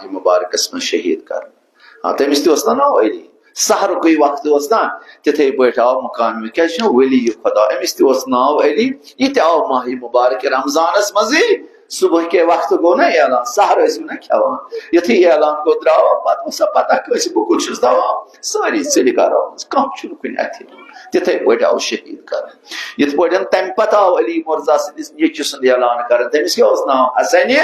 ماہ مبارکس من شہید کر تمس تہ نا علی سحرکے وقت نا تتھے پہ آو مقام کیا ولی خدا امس تہ ناو علی یہ تہ آو ماہ مبارک رمضانس مزے صبح کے وقت گو نا اعلان سحر ٲسِو نا کھیوان یتھے اعلان گو درٛاو پتہٕ سا پتہ کٲنٛسہِ بہٕ کوٚت چھُس دپان سٲری ژٔلۍ گرو منٛز کانٛہہ چھُنہٕ کُنہِ اَتھِ تِتھے پٲٹھۍ آو شہید کرنہٕ یِتھ پٲٹھۍ تمہِ پتہٕ آو علی مرزا سٕنٛدِس نیٚچوِ سُنٛد اعلان کران تٔمِس کیٛاہ اوس ناو حسنہِ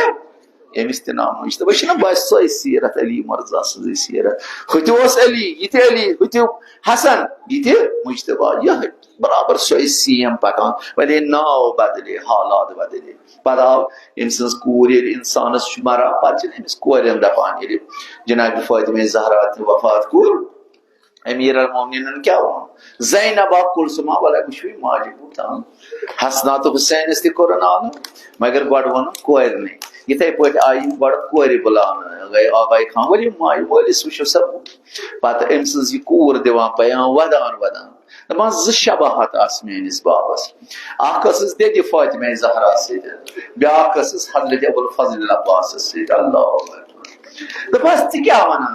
ییٚمِس تہِ ناو مُجتبہ چھُنہ بس سۄے سیٖرت علی مرزا سٕنٛزٕے سیٖرت ہُہ تہِ اوس علی یہِ تہِ علی ہُہ تہِ حسن یہِ تہِ مُجتبہ یِہے برابر سۄے سیم پکان وۄنۍ ناو بدلے حالات بدلے پتہٕ آو أمۍ سٕنٛز کوٗر ییٚلہِ اِنسانس چھُ مران پتہٕ چھِنہٕ أمِس کورٮ۪ن دپان ییٚلہِ جناب فاطمہ زہرا تہِ وفات کوٚر امیر المومنین کیا وون زینبا کلثوما والا کچھ بھی ماجی بوتان حسنا تو حسینس تہ کورن آن مگر گۄڈٕ ووٚنُن کورنٕے یِتھے پٲٹھۍ آیہِ گۄڈٕ کورِ بُلاونہٕ گٔے آباے خان ؤلِو ماجہِ مٲلِس وٕچھو سا پتہٕ أمۍ سٕنٛز یہِ کوٗر دِوان بیان ودان ودان دپان زٕ شباہت آسہٕ میٲنِس بابس اکھ ٲسٕس دٮ۪دِ فاطمہ زہرا سۭتۍ بیاکھ ٲسٕس حضرت ابوالفضل عباسس سۭتۍ اللہ اکبر دپس ژٕ کیٛاہ ونان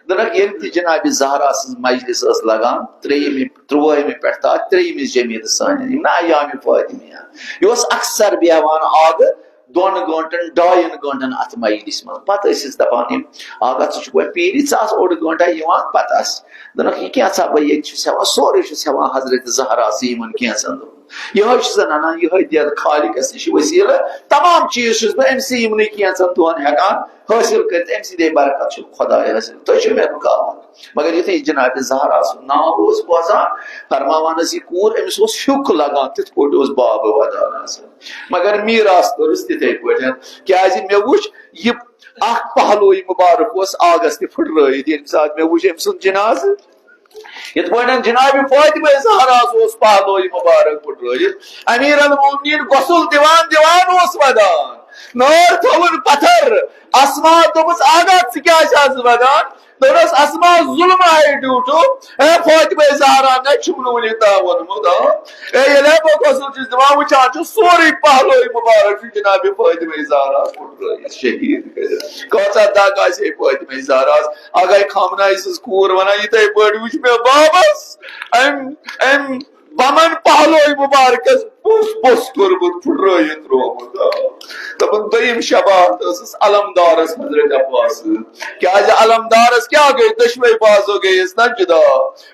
دنک ییٚلہِ تہِ جناب زہرا سٕنٛز مجلس ٲس لگان ترٛوٲہمہِ پٮ۪ٹھ تام ترٛیٚیِمِس جمیٖل سانہِ یِم نا ایامِ فاطمیہ یہِ اوس اکثر بیہوان آگہٕ 2 گٲنٛٹن 2.5 گٲنٛٹن اتھ مجلس منٛز پتہٕ ٲسِس دپان یِم آگا ژٕ چھُکھ وۄنۍ پیٖرِ ژٕ آس 1 گٲنٛٹا یِوان پتہٕ آس دنک یہِ کینٛژھا بہٕ ییٚتہِ چھُس ہٮ۪وان سورُے چھُس ہٮ۪وان حضرت زہراسٕے یِمن کینٛژھن دۄہن یِہوے چھُس انان یِہوے دٮ۪د خالقس نِش وسیٖلہٕ تمام چیٖز چھُس بہٕ أمسٕے یِمنٕے کینٛژھن دۄہن ہٮ۪کان حٲصِل کٔرِتھ أمۍ سٕنٛدے برکت چھُ خۄداے حٲصِل تُہۍ چھِو مےٚ رُکاوان مگر یُتھُے جناب زہرا سُنٛد ناو اوس بوزان فرماوان ٲس یہِ کوٗر أمِس اوس ہیُک لگان تِتھ پٲٹھۍ اوس بابہٕ ودان آسان مگر میٖراث کوٚرُس تِتھے پٲٹھۍ کیٛازِ مےٚ وُچھ یہِ اکھ پہلوے مُبارک اوس آگس تہِ پھٕٹرٲیِتھ ییٚمہِ ساتہٕ مےٚ وُچھ أمۍ سُنٛد جنازٕ یِتھ پٲٹھۍ جناب فاطمہ زہراس اوس پہلوے مُبارک پھٕٹرٲیِتھ امیر المومنین غسل دِوان دِوان اوس ودان نار تھوُن پتھر اسما دوٚپُس آگا ژٕ کیٛازِ چھَس ودان دوٚپُس اسما ظُلم آیہِ ڈیوٗٹو اے فاطمہ زہرا مےٚ چھُم نہٕ وُنیُک تام ووٚنمُت اے ییٚلہِ بہٕ غسل چھُس دِوان وٕچھان چھُ سورُے پہلوے مُبارک چھُ جناب فاطمہ زہرا پھٕٹرٲیِتھ شہیٖد کٔرِتھ کۭژاہ دگ آسہِ ہے فاطمہ زہراس آگاے خامناے سٕنٛز کوٗر ونان یِتھے پٲٹھۍ وٕچھ مےٚ بابس أمۍ بمن پہلوے مُبارکس پوٚس کوٚرمُت پھٕٹرٲیِتھ تروومُت دپان دوٚیِم شباہت ٲسٕس علمدارس حضرت عباس کیٛازِ علمدارس کیٛاہ گٔے دۄشوے بازو گٔیِس نا جُدا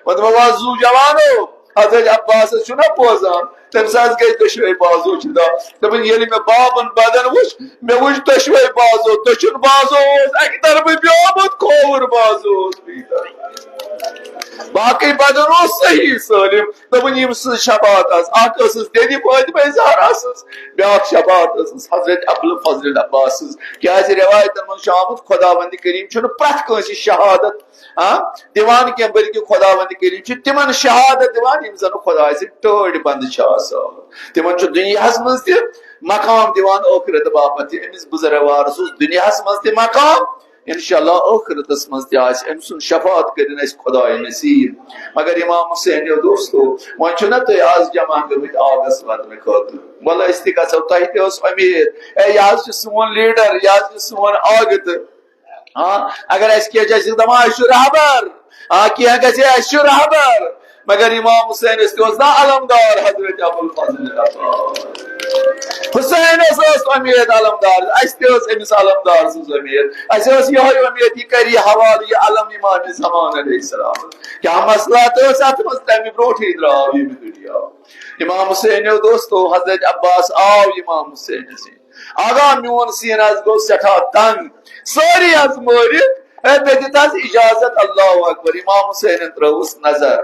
وۄنۍ دوٚپمس زوٗ جوانو حضرت عباسس چھُنا بوزان تمہِ ساتہٕ گٔے دۄشوے بازو جُدا دپان ییٚلہِ مےٚ بابن بدن وُچھ مےٚ وُچھ دۄشوے بازو دٔچھُن بازو اوس اکہِ طرفہٕ بیومُت کھووُر بازو اوس بیٚیہِ طرفہٕ باقٕے بدن اوس صحیح سٲلِم دپان یِم سٕنٛز شباہت آسہٕ اکھ ٲسٕس دٮ۪دِ فاطمہ زہرا سٕنٛز بیاکھ شباہت ٲسٕس حضرت ابوالفضل عباس سٕنٛز کیٛازِ رٮ۪وایتن منٛز چھُ آمُت خۄداوندِ کریٖم چھُنہٕ پرٛٮ۪تھ کٲنٛسہِ شہادت دِوان کینٛہہ بٔلکہِ خۄداوندِ کریٖم چھُ تِمن شہادت دِوان یِم زن خۄداے سٕنٛدۍ ٹٲٹھۍ بنٛدٕ چھِ آسان تِمن چھُ دُنیاہس منٛز تہِ مقام دِوان ٲخرت باپتھ أمِس بُزرگوارس اوس دُنیاہس منٛز تہِ مقام انشاءاللہ ٲخرتس منٛز تہِ آسہِ أمۍ سُنٛد شفاعت کٔرِنۍ اَسہِ خۄداے نصیٖب مگر امام حُسینیو دوستو وۄنۍ چھُنا تُہۍ آز جمع گٔمٕتۍ آگس ودنہٕ خٲطرٕ وَلہٕ أسۍ تہِ گژھو تۄہہِ تہِ اوس امید اے یہِ حظ چھُ سون لیٖڈر یہِ حظ چھُ سون آگہٕ تہٕ اگر اَسہِ کینٛہہ چھِ أسۍ چھِ دپان اَسہِ چھُ رہبر کینٛہہ گژھِ ہے اَسہِ چھُ رہبر مگر امام حُسینس تہِ اوس نا علمدار حضرت ابوالفضل حُسینس ٲس امید علمدار اَسہِ تہِ ٲس أمِس علمدار سٕنٛز امید اَسہِ ٲس یِہوے امید یہِ کرِ یہِ حوالہٕ یہِ علم امام زمان علیہ السلام کیٛاہ مسلات ٲسۍ اتھ منٛز تمہِ برونٛٹھٕے درٛاو ییٚمہِ دُنیا امام حُسینیو دوستو حضرت عباس آو امام حُسینس آگا میون سیٖن حظ گوٚو سٮ۪ٹھاہ تنگ سٲری حظ مٲرِتھ اے مےٚ دِتھ حظ اجازت اللہ اکبر امام حُسینن ترٲوٕس نظر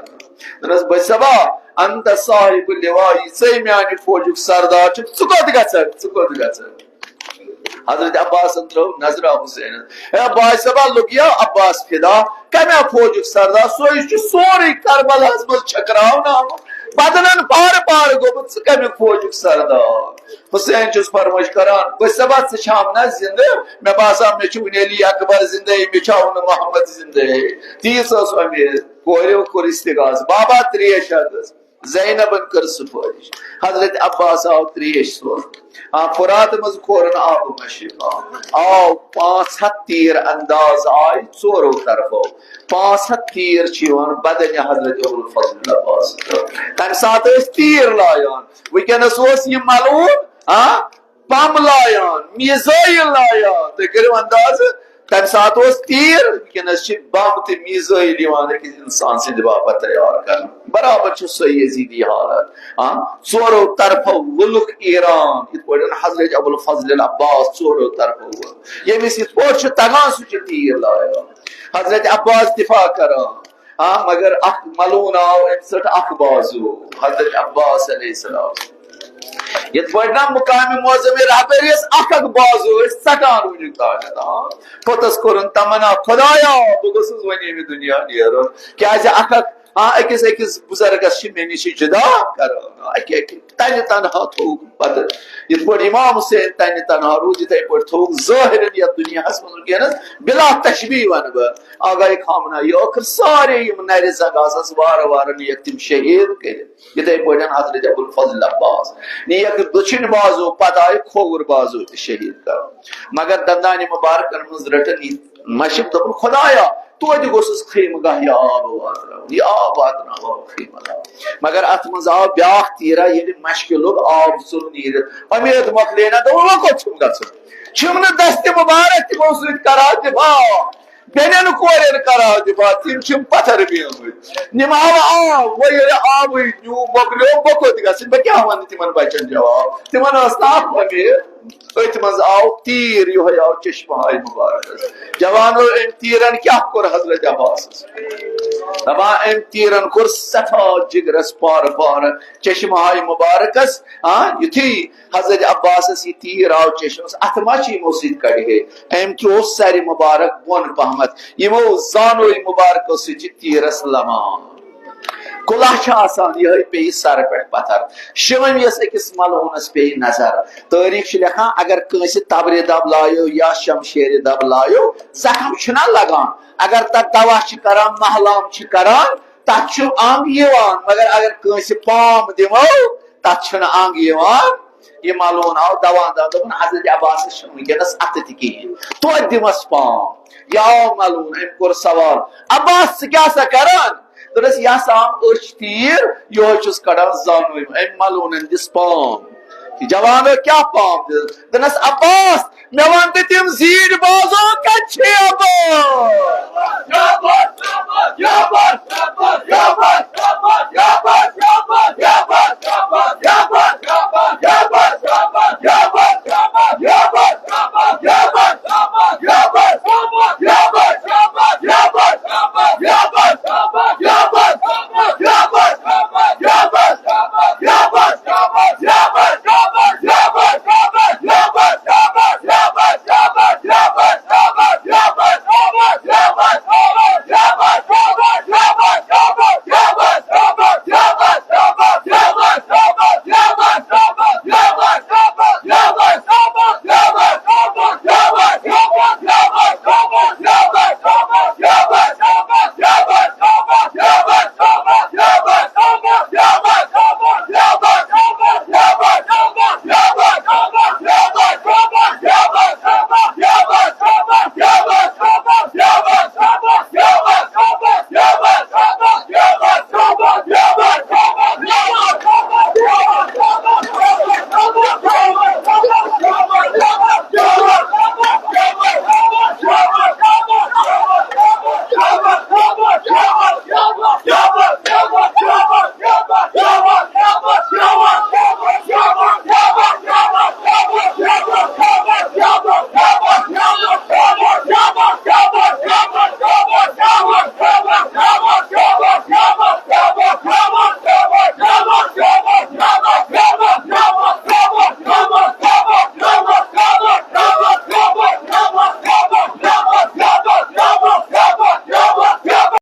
دوٚپنس بٔسبا انت صاحب اللوائی ژٕے میانہِ فوجُک سردار چھُکھ ژٕ کوٚت گژھکھ ژٕ کوٚت گژھکھ حضرت عباسن ترٲو نظرا حُسینن ہے باسبا لُگیا عباس فدا کمیا فوجُک سردار سُے چھُ سورُے کربلاہس منٛز چھٔکراونہٕ آمُت بدنن پارٕ پارٕ گوٚمُت ژٕ کمیُک فوجُک سردار حُسین چھُس فرمٲیش کران بٔسبا ژٕ چھام نا زندٕ مےٚ باسان مےٚ چھُ وُنہِ علی اکبر زندے مےٚ چھا وُنہِ محمد زندے تیٖژ ٲس امید کوریو کوٚر استغاثہٕ بابا تریش حظ زینبن کر سفارش حضرت عباس آو تریش سور فرات مز کورن آب مشرق آو 500 تیر انداز آئی ژورو طرفو 500 تیر چیون بدن حضرت ابو الفضل عباس تم سات تیر لایان ونکس یہ ملون پم لایان میزائل لایان تو کرو انداز تم سات تیر ونکس بم تو میزائل انسان سند باپت تیار کر برابر سو یزیدی حالت ژورو طرفو ولک ایران ات پہ حضرت ابو الفضل عباس ژورو طرفو یمس ات پہ تگان سہ تیر لایان حضرت عباس دفاع کران مگر اخ ملون آو ام سٹ اخ بازو حضرت عباس علیہ السلام یت پہ نا مقام معظم رہبریس اخ بازو سٹان ون پوتس کورن تمنا خدایا بہ گوسس ون دنیا نیرن کیازِ اخ اکس اکس بزرگس مے نش جدا کران تنہ تنہا تھوک پتہ یت پہ امام حسین تنہ تنہا روز یتھے پہ تھوک ظاہر یتھ دنیا من بلا تشبیہ ون بہ آگاہ خامنہ یہ ٲخر سارے نر زگاسس وار وار نیک تم شہید کر یتھے پہ حضرت ابو الفضل عباس نیک دچھن بازو پتہ آئی کھوور بازو تہ شہید کر مگر دندان مبارکن من رٹن مشق دپن خدایا توتہ گوسس خیمہ گاہ یہ آب واتر یہ آب واتر خیمہ گاہ مگر ات مز آو بیاکھ تیرا یل مشک لوگ آب ژل نیر امید مکلے نا دو کو چھم گھن دست مبارک تمو سۭتۍ کران دفاع بینن کورین کران دفاع تم پتھر بیمت نم آو آب وہ یل آب نیو مکلیو بوکت گھن بہ کیا ون تمن بچن جواب تمن ٲس نہٕ اکھ امید ات مز آو تیر یہ آو چشمہ مبارک جوانو ام تیرن کیا کور حضرت عباس دپا ام تیرن کور سٹھا جگرس پار پار چشمہ مبارکس یتھی حضرت عباس یہ تیر آو چشمس ات ما یمو سۭتۍ کڑ ہے ام ترو سر مبارک بون پہمت یمو زانو مبارکو سۭتۍ تیرس لمان کلہ آسان یہ پی سر پہ پتھر شوم یس اکس ملونس پی نظر تاریخ لکھان اگر کنس تبر دب لایو یا شمشیر دب لایو زخم چھنا لگان اگر تک دوا کران محلام کران تک انگ یوان مگر اگر کنس پام دمو تک چھنا انگ یوان یہ ملون آو دوا دپن حضرت عباس ونکس ات تہ کہین تو دمس پام یا ملون ام کور سوال عباس کیا سا کران دس یہ سام اچھ تیر یہ چھس کڑان زانو ام ملون دس پام جوانو کیا پام دنس عباس مے ون تم زیر بازو کچھ عباس